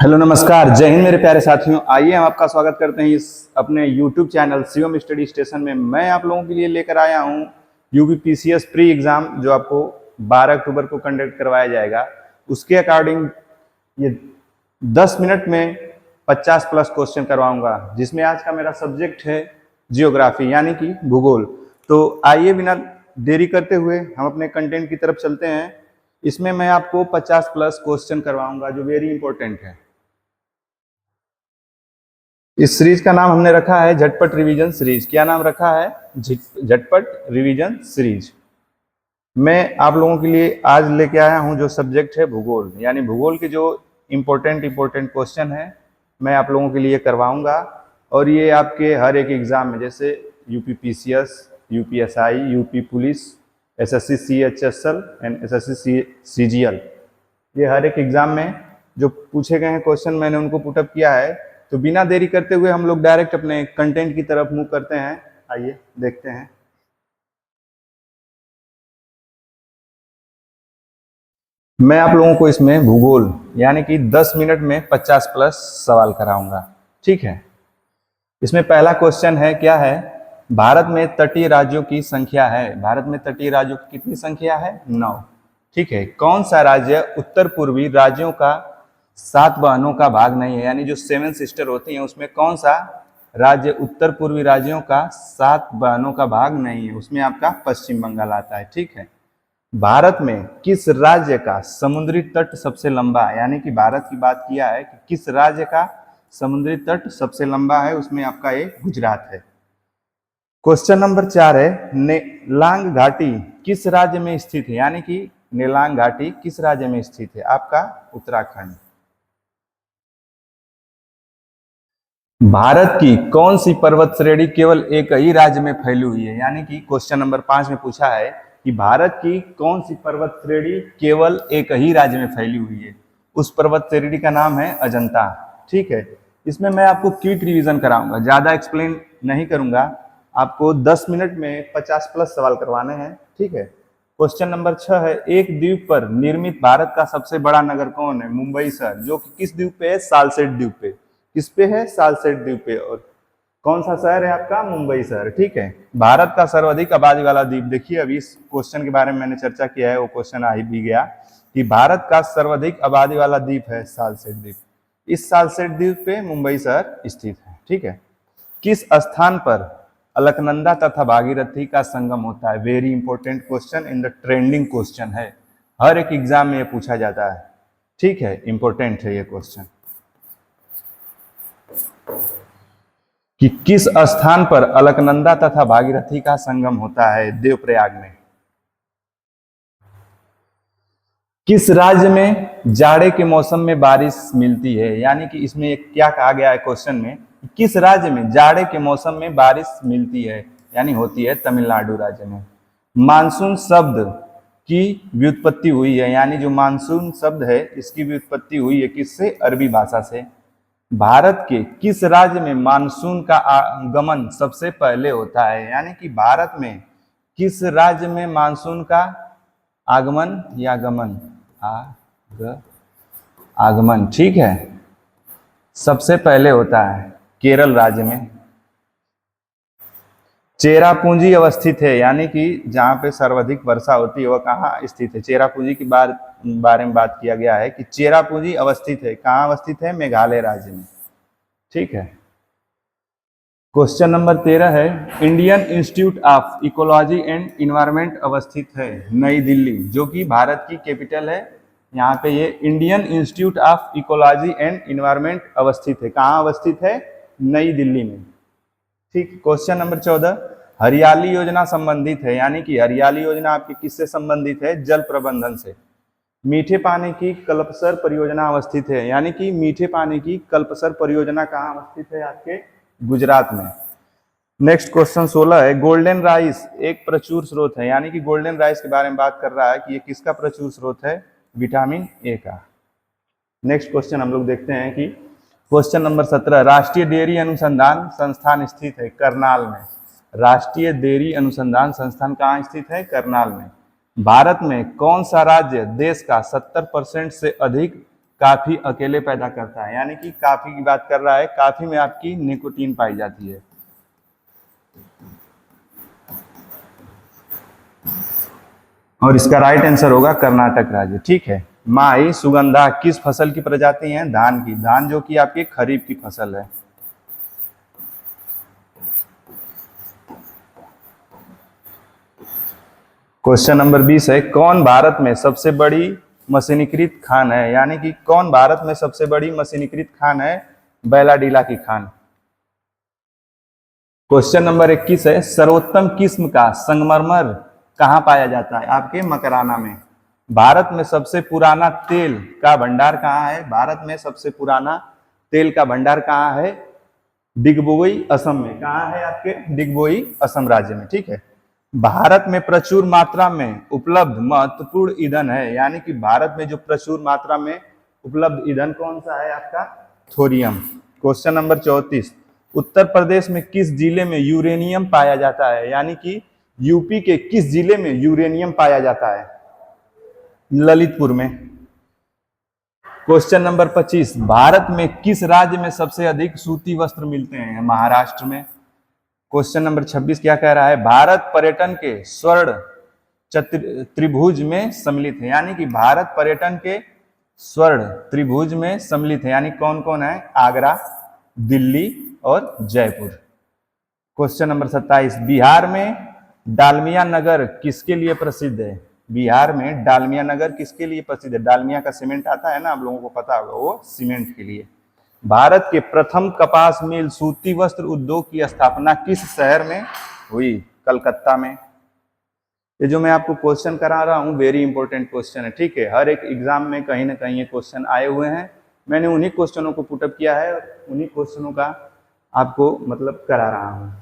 Hello नमस्कार, जय हिंद मेरे प्यारे साथियों। आइए हम आपका स्वागत करते हैं इस अपने YouTube channel Shivam study station में। मैं आप लोगों के लिए लेकर आया हूं यूपीपीसीएस प्री एग्जाम, जो आपको 12 अक्टूबर को कंडक्ट करवाया जाएगा। उसके अकॉर्डिंग ये 10 मिनट में 50 प्लस क्वेश्चन करवाऊंगा, जिसमें आज का मेरा सब्जेक्ट है जियोग्राफी यानी कि भूगोल। तो आइए बिना देरी करते हुए हम अपने कंटेंट की तरफ चलते हैं। इसमें मैं आपको 50 प्लस क्वेश्चन करवाऊंगा जो वेरी इंपॉर्टेंट है। इस सीरीज का नाम हमने रखा है झटपट रिवीजन सीरीज। क्या नाम रखा है? झटपट रिवीजन सीरीज। मैं आप लोगों के लिए आज लेके आया हूं जो सब्जेक्ट है भूगोल, यानी भूगोल के जो इम्पोर्टेंट क्वेश्चन है मैं आप लोगों के लिए करवाऊंगा। और ये आपके हर एक एग्जाम में, जैसे UPPCS, UPSI, UP police, SSC CHSL and SSC CGL, ये हर एक एग्जाम में जो पूछे गए हैं क्वेश्चन मैंने उनको पुटअप किया है। तो बिना देरी करते हुए हम लोग डायरेक्ट अपने कंटेंट की तरफ मूव करते हैं। आइए देखते हैं। मैं आप लोगों को इसमें भूगोल यानी कि 10 मिनट में 50 प्लस सवाल कराऊंगा, ठीक है। इसमें पहला क्वेश्चन है, क्या है? भारत में तटीय राज्यों की संख्या है। भारत में तटीय राज्यों की कितनी संख्या है? 9, ठीक है। कौन सा राज्य उत्तर पूर्वी राज्यों का 7 बहनों का भाग नहीं है, यानी जो 7 सिस्टर होती हैं उसमें कौन सा राज्य उत्तर पूर्वी राज्यों का 7 बहनों का भाग नहीं है? उसमें आपका पश्चिम बंगाल आता है, ठीक है। भारत में किस राज्य का समुद्री तट सबसे लंबा है? यानी कि भारत की बात किया है कि किस राज्य का समुद्री तट सबसे लंबा है, उसमें आपका ये गुजरात है। क्वेश्चन नंबर 4 है, नेलांग घाटी किस राज्य में स्थित है? यानी कि नेलांग घाटी किस राज्य में स्थित है? आपका उत्तराखंड। भारत की कौन सी पर्वत श्रेणी केवल एक ही राज्य में फैली हुई है? यानी कि क्वेश्चन नंबर 5 में पूछा है कि भारत की कौन सी पर्वत श्रेणी केवल एक ही राज्य में फैली हुई है? उस पर्वत श्रेणी का नाम है अजंता, ठीक है। इसमें मैं आपको क्विक रिवीजन कराऊंगा, ज्यादा एक्सप्लेन नहीं करूंगा। आपको 10 मिनट में 50 प्लस सवाल करवाने हैं, ठीक है। क्वेश्चन नंबर 6 है, एक द्वीप पर निर्मित भारत का सबसे बड़ा नगर कौन है? मुंबई शहर, जो कि किस द्वीप पे है? सालसेट द्वीप पे। किस पे है? सालसेट द्वीप पे। और कौन सा शहर है आपका? मुंबई शहर, ठीक है। भारत का सर्वाधिक आबादी वाला द्वीप, देखिए अभी इस क्वेश्चन के बारे में मैंने चर्चा किया है, वो क्वेश्चन आ ही भी गया कि भारत का सर्वाधिक आबादी वाला द्वीप है सालसेट द्वीप। इस सालसेट द्वीप पे मुंबई शहर स्थित है, ठीक है। किस स्थान पर अलकनंदा तथा भागीरथी का संगम होता है? Very important question, in the trending question है, हर एक एग्जाम में ये पूछा जाता है, ठीक है। इंपॉर्टेंट है ये क्वेश्चन कि किस स्थान पर अलकनंदा तथा भागीरथी का संगम होता है? देवप्रयाग में। किस राज्य में जाड़े के मौसम में बारिश मिलती है? यानी कि इसमें क्या कहा गया है क्वेश्चन में, किस राज्य में जाड़े के मौसम में बारिश मिलती है? यानी होती है तमिलनाडु राज्य में। मानसून शब्द की व्युत्पत्ति हुई है, यानी जो मानसून शब्द है इसकी व्युत्पत्ति हुई है किससे? अरबी भाषा से। भारत के किस राज्य में मानसून का आगमन सबसे पहले होता है? यानी कि भारत में किस राज्य में मानसून का आगमन या गमन, आगमन, ठीक है, सबसे पहले होता है? केरल राज्य में। चेरापूंजी अवस्थित है, यानी कि जहां पे सर्वाधिक वर्षा होती है वह कहाँ स्थित है? चेरापूंजी की बारे में बात किया गया है कि चेरापूंजी अवस्थित है, कहाँ अवस्थित है? मेघालय राज्य में, ठीक है। क्वेश्चन नंबर 13 है, Indian institute of ecology and environment अवस्थित है नई दिल्ली, जो कि भारत की कैपिटल है। यहाँ पे ये Indian institute of ecology and environment अवस्थित है, कहाँ अवस्थित है? नई दिल्ली में, ठीक। क्वेश्चन नंबर 14, हरियाली योजना संबंधित है, यानी कि हरियाली योजना आपकी किससे संबंधित है? जल प्रबंधन से। मीठे पानी की कल्पसर परियोजना अवस्थित है, यानी कि मीठे पानी की कल्पसर परियोजना कहाँ अवस्थित है? आपके गुजरात में। नेक्स्ट क्वेश्चन 16 है, गोल्डन राइस एक प्रचुर स्रोत है, यानी कि गोल्डन राइस के बारे में बात कर रहा है कि ये किसका प्रचुर स्रोत है? विटामिन ए का। नेक्स्ट क्वेश्चन हम लोग देखते हैं कि क्वेश्चन नंबर 17, राष्ट्रीय डेयरी अनुसंधान संस्थान स्थित है करनाल में। राष्ट्रीय डेयरी अनुसंधान संस्थान कहाँ स्थित है? करनाल में। भारत में कौन सा राज्य देश का 70% से अधिक काफी अकेले पैदा करता है, यानी कि काफी की बात कर रहा है, काफी में आपकी निकोटीन पाई जाती है। और इसका राइट आंसर होगा कर्नाटक राज्य। ठीक है। माई सुगंधा किस फसल की प्रजाति है? धान की। धान जो कि आपकी खरीफ की फसल है। क्वेश्चन नंबर 20 है, कौन भारत में सबसे बड़ी मशीनीकृत खान है? यानी कि कौन भारत में सबसे बड़ी मशीनीकृत खान है? बैलाडीला की खान। क्वेश्चन नंबर 21 है, सर्वोत्तम किस्म का संगमरमर कहाँ पाया जाता है? आपके मकराना में। भारत में सबसे पुराना तेल का भंडार कहाँ है? भारत में सबसे पुराना तेल का भंडार कहाँ है? डिगबोई असम में। कहाँ है? आपके डिगबोई असम राज्य में। ठीक है। भारत में प्रचुर मात्रा में उपलब्ध महत्वपूर्ण ईंधन है, यानी कि भारत में जो प्रचुर मात्रा में उपलब्ध ईंधन कौन सा है? आपका thorium. Question number 34, Uttar Pradesh में किस जिले में यूरेनियम पाया जाता है? यानी कि यूपी के किस जिले में यूरेनियम पाया जाता है? ललितपुर में। क्वेश्चन नंबर 25, भारत में किस राज्य में सबसे अधिक सूती वस्त्र मिलते हैं? महाराष्ट्र में। क्वेश्चन नंबर 26 क्या कह रहा है? भारत पर्यटन के स्वर्ण त्रिभुज में सम्मिलित है, यानी कि भारत पर्यटन के स्वर्ण त्रिभुज में सम्मिलित है, यानी कौन कौन है? आगरा, दिल्ली और जयपुर। क्वेश्चन नंबर 27, बिहार में डालमिया नगर किसके लिए प्रसिद्ध है? बिहार में डालमिया नगर किसके लिए प्रसिद्ध है? डालमिया का सीमेंट आता है ना, आप लोगों को पता होगा, वो सीमेंट के लिए। भारत के प्रथम कपास मिल सूती वस्त्र उद्योग की स्थापना किस शहर में हुई? कलकत्ता में। ये जो मैं आपको क्वेश्चन करा रहा हूँ वेरी इंपॉर्टेंट क्वेश्चन है। ठीक है। हर एक एग्जाम में कहीं ना कहीं ये क्वेश्चन आए हुए हैं। मैंने उन्हीं क्वेश्चनों को पुटअप किया है और उन्हीं क्वेश्चनों का आपको मतलब करा रहा हूँ।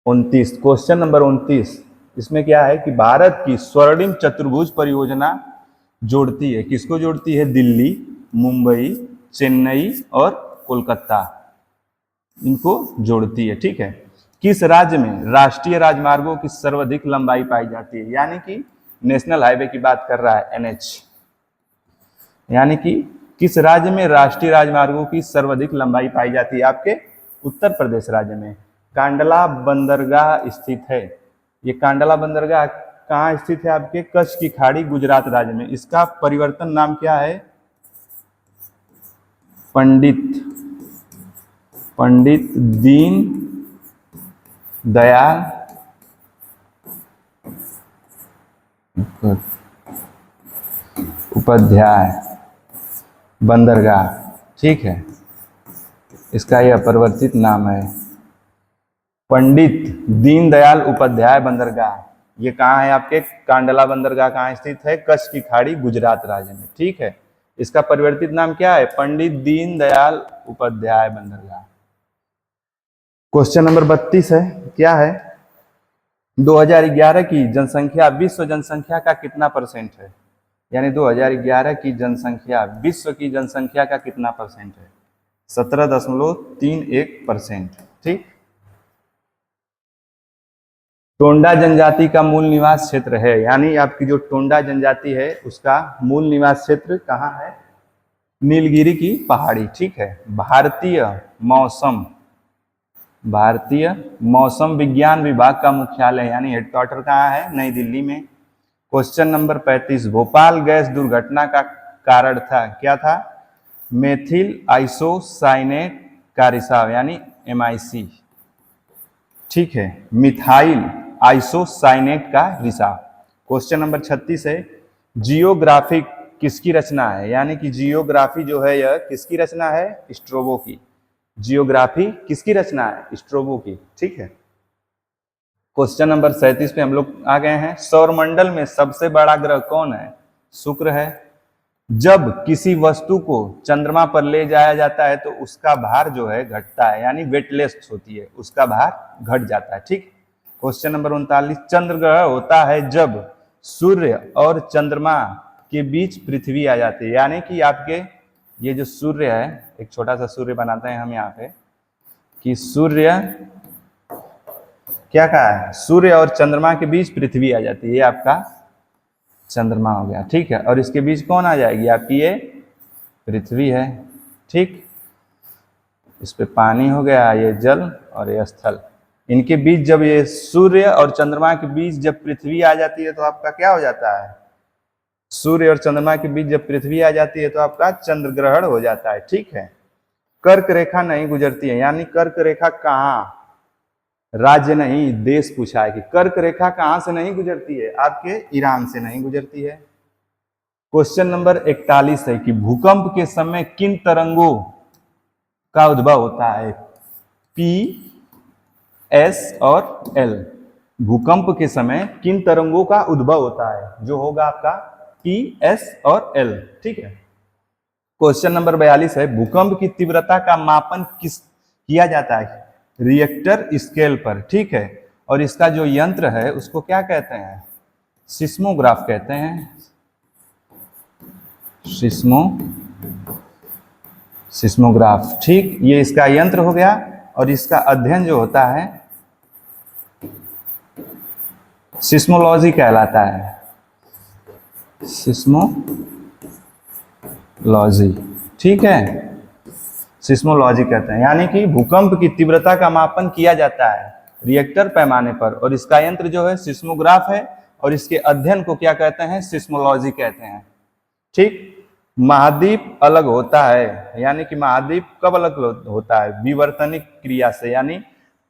29, क्वेश्चन नंबर 29, इसमें क्या है कि भारत की स्वर्णिम चतुर्भुज परियोजना जोड़ती है, किसको जोड़ती है? दिल्ली, मुंबई, चेन्नई और कोलकाता, इनको जोड़ती है। ठीक है। किस राज्य में राष्ट्रीय राजमार्गों की सर्वाधिक लंबाई पाई जाती है? यानी कि नेशनल हाईवे की बात कर रहा है, एनएच। यानी कि किस राज्य में राष्ट्रीय राजमार्गों की सर्वाधिक लंबाई पाई जाती है? आपके उत्तर प्रदेश राज्य में। कांडला बंदरगाह स्थित है। ये कांडला बंदरगाह कहाँ स्थित है? आपके कच्छ की खाड़ी, गुजरात राज्य में। इसका परिवर्तन नाम क्या है? पंडित दीन दयाल उपाध्याय बंदरगाह। ठीक है। इसका यह परिवर्तित नाम है पंडित दीनदयाल उपाध्याय बंदरगाह। ये कहाँ है? आपके कांडला बंदरगाह कहाँ स्थित है? कच्छ की खाड़ी, गुजरात राज्य में। ठीक है। इसका परिवर्तित नाम क्या है? पंडित दीनदयाल उपाध्याय बंदरगाह। क्वेश्चन नंबर 32 है, क्या है? 2011 की जनसंख्या विश्व जनसंख्या का कितना परसेंट है? यानी 2011 की जनसंख्या विश्व की जनसंख्या का कितना परसेंट है? 17.31%। ठीक। टोंडा जनजाति का मूल निवास क्षेत्र है, यानी आपकी जो टोंडा जनजाति है उसका मूल निवास क्षेत्र कहाँ है? नीलगिरी की पहाड़ी। ठीक है। भारतीय मौसम विज्ञान विभाग का मुख्यालय यानी हेडक्वार्टर कहाँ है? नई दिल्ली में। क्वेश्चन नंबर 35, भोपाल गैस दुर्घटना का कारण था, क्या था? मेथिल आइसोसाइनेट का रिसाव, यानी MIC। ठीक है। मिथाइल आइसोसाइनेट का रिसाव। क्वेश्चन नंबर 36 है, जियोग्राफिक किसकी रचना है? यानी कि जियोग्राफी जो है यह किसकी रचना है? स्ट्रोबो की। जियोग्राफी किसकी रचना है? स्ट्रोबो की। ठीक है। क्वेश्चन नंबर 37 पे हम लोग आ गए हैं। सौरमंडल में सबसे बड़ा ग्रह कौन है? शुक्र है। जब किसी वस्तु को चंद्रमा पर ले जाया जाता है तो उसका भार जो है घटता है, यानी वेटलेस होती है, उसका भार घट जाता है। ठीक। क्वेश्चन नंबर 39, चंद्र ग्रह होता है जब सूर्य और चंद्रमा के बीच पृथ्वी आ जाती है, यानी कि आपके ये जो सूर्य है, एक छोटा सा सूर्य बनाते हैं हम यहाँ पे कि सूर्य क्या कहा है? सूर्य और चंद्रमा के बीच पृथ्वी आ जाती है, ये आपका चंद्रमा हो गया। ठीक है। और इसके बीच कौन आ जाएगी? आपकी ये पृथ्वी है, ठीक। इस पे पानी हो गया, ये जल और ये स्थल। इनके बीच जब ये सूर्य और चंद्रमा के बीच जब पृथ्वी आ जाती है तो आपका क्या हो जाता है? सूर्य और चंद्रमा के बीच जब पृथ्वी आ जाती है तो आपका चंद्र ग्रहण हो जाता है, ठीक है। कर्क रेखा नहीं गुजरती है, यानी कर्क रेखा कहाँ, राज्य नहीं देश पूछा है कि कर्क रेखा कहां से नहीं गुजरती है? आपके ईरान से नहीं गुजरती है। क्वेश्चन नंबर 41 है कि भूकंप के समय किन तरंगों का उद्भव होता है? पी, एस और एल। भूकंप के समय किन तरंगों का उद्भव होता है? जो होगा आपका पी, एस और एल, ठीक है। क्वेश्चन नंबर 42 है भूकंप की तीव्रता का मापन किया जाता है? रिएक्टर स्केल पर, ठीक है। और इसका जो यंत्र है उसको क्या कहते हैं? सिस्मोग्राफ कहते हैं। सिस्मोग्राफ, ठीक। ये इसका यंत्र हो गया और इसका अध्ययन जो होता है सिस्मोलॉजी कहलाता है। सिस्मोलॉजी, ठीक है, सिस्मोलॉजी कहते हैं। यानी कि भूकंप की तीव्रता का मापन किया जाता है रिएक्टर पैमाने पर और इसका यंत्र जो है सिस्मोग्राफ है और इसके अध्ययन को क्या कहते हैं? सिस्मोलॉजी कहते हैं, ठीक। महाद्वीप अलग होता है, यानी कि महाद्वीप कब अलग होता है? विवर्तनिक क्रिया से, यानी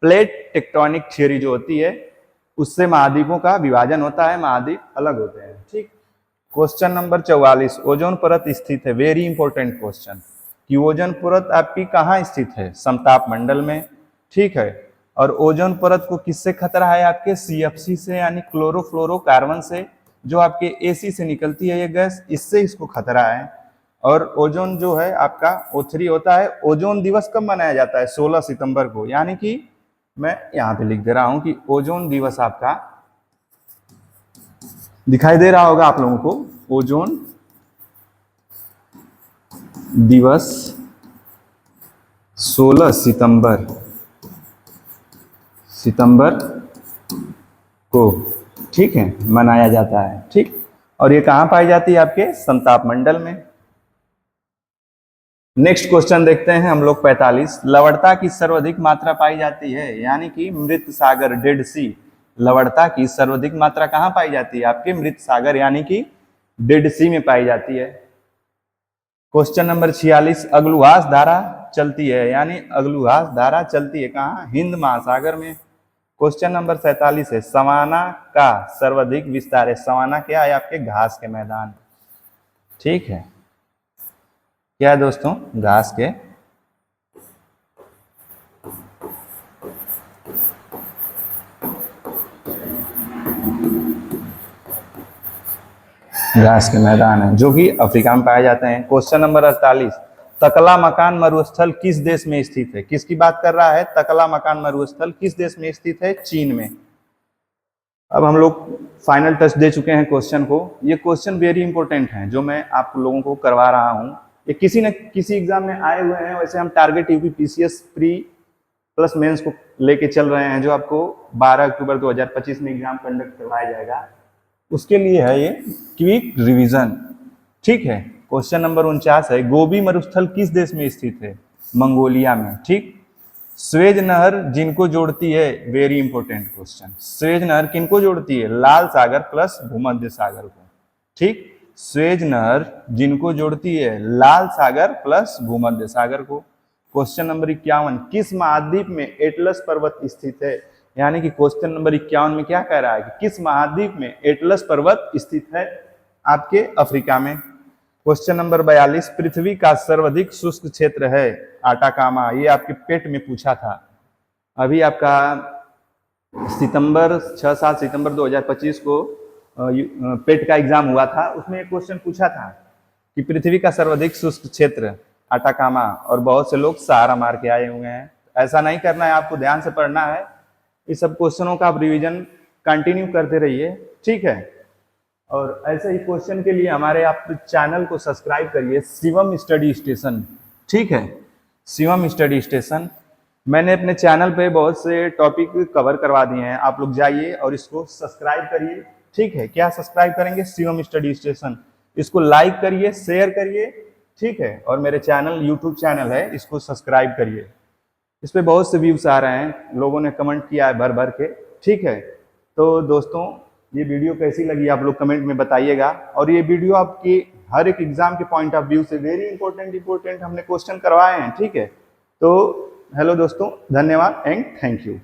प्लेट टेक्टोनिक थ्योरी जो होती है उससे महाद्वीपों का विभाजन होता है, महाद्वीप अलग होते हैं, ठीक। क्वेश्चन नंबर 44, ओजोन परत स्थित है, वेरी इंपॉर्टेंट क्वेश्चन, कि ओजोन परत आपकी कहाँ स्थित है? समताप मंडल में, ठीक है। और ओजोन परत को किससे खतरा है? आपके सीएफसी से, यानी क्लोरोफ्लोरोकार्बन से, जो आपके एसी से निकलती है ये गैस, इससे इसको खतरा है। और ओजोन जो है आपका O3 होता है। ओजोन दिवस कब मनाया जाता है? 16 सितंबर को, यानी कि मैं यहाँ पे लिख दे रहा हूं कि ओजोन दिवस आपका दिखाई दे रहा होगा आप लोगों को, ओजोन दिवस 16 सितंबर को, ठीक है, मनाया जाता है, ठीक। और ये कहां पाई जाती है? आपके समताप मंडल में। नेक्स्ट क्वेश्चन देखते हैं हम लोग 45, लवणता की सर्वाधिक मात्रा पाई जाती है, यानी कि मृत सागर, डेड सी। लवणता की सर्वाधिक मात्रा कहां पाई जाती है? आपके मृत सागर, यानी कि डेड सी में पाई जाती है। क्वेश्चन नंबर 46, अग्लुहास धारा चलती है, यानी अग्लुहास धारा चलती है कहाँ? हिंद महासागर में। क्वेश्चन नंबर 47 है सवाना का सर्वाधिक विस्तार है। सवाना क्या है? आपके घास के मैदान, ठीक है। क्या है दोस्तों? घास के मैदान है, जो कि अफ्रीका में पाए जाते हैं। क्वेश्चन नंबर 48, तकला मकान मरुस्थल किस देश में स्थित है? किसकी बात कर रहा है? तकला मकान मरुस्थल किस देश में स्थित है? चीन में। अब हम लोग फाइनल टच दे चुके हैं क्वेश्चन को। ये क्वेश्चन वेरी इंपॉर्टेंट हैं जो मैं आप लोगों को करवा रहा हूं। ये किसी न किसी एग्जाम में आए हुए हैं। वैसे हम target UPPCS pre plus mains को लेके चल रहे हैं, जो आपको 12 अक्टूबर 2025 में एग्जाम कंडक्ट करवाया जाएगा। उसके लिए है ये क्विक रिवीजन, ठीक है। क्वेश्चन नंबर 49 है गोबी मरुस्थल किस देश में स्थित है? मंगोलिया में, ठीक। स्वेज नहर जिनको जोड़ती है, वेरी इंपॉर्टेंट क्वेश्चन, स्वेज नहर किनको जोड़ती है? लाल सागर प्लस भूमध्य सागर को, ठीक। स्वेज नहर जिनको जोड़ती है? लाल सागर प्लस भूमध्य सागर को। क्वेश्चन नंबर 51, किस महाद्वीप में एटलस पर्वत स्थित है? यानी कि क्वेश्चन नंबर 51 में क्या कह रहा है कि किस महाद्वीप में एटलस पर्वत स्थित है? आपके अफ्रीका में। क्वेश्चन नंबर 42, पृथ्वी का सर्वाधिक शुष्क क्षेत्र है आटाकामा। ये आपके पेट में पूछा था अभी, आपका 6-7 सितंबर 2025 को पेट का एग्जाम हुआ था। उसमें एक क्वेश्चन पूछा था कि पृथ्वी का सर्वाधिक शुष्क क्षेत्र आटाकामा, और बहुत से लोग सहारा मार के आए हुए हैं। ऐसा नहीं करना है, आपको ध्यान से पढ़ना है। इस सब क्वेश्चनों का आप रिविजन कंटिन्यू करते रहिए, ठीक है। और ऐसे ही क्वेश्चन के लिए हमारे आप चैनल को सब्सक्राइब करिए, शिवम स्टडी स्टेशन, ठीक है। शिवम स्टडी स्टेशन, मैंने अपने चैनल पे बहुत से टॉपिक कवर करवा दिए हैं। आप लोग जाइए और इसको सब्सक्राइब करिए, ठीक है। क्या सब्सक्राइब करेंगे? Shivam study station. इसको लाइक करिए, शेयर करिए, ठीक है। और मेरे चैनल यूट्यूब चैनल है, इसको सब्सक्राइब करिए। इस पर बहुत से व्यूज आ रहे हैं, लोगों ने कमेंट किया है भर भर के, ठीक है। तो दोस्तों ये वीडियो कैसी लगी आप लोग कमेंट में बताइएगा। और ये वीडियो आपकी हर एक एग्जाम के पॉइंट ऑफ व्यू से वेरी इंपॉर्टेंट हमने क्वेश्चन करवाए हैं, ठीक है। तो हेलो दोस्तों, धन्यवाद एंड थैंक यू।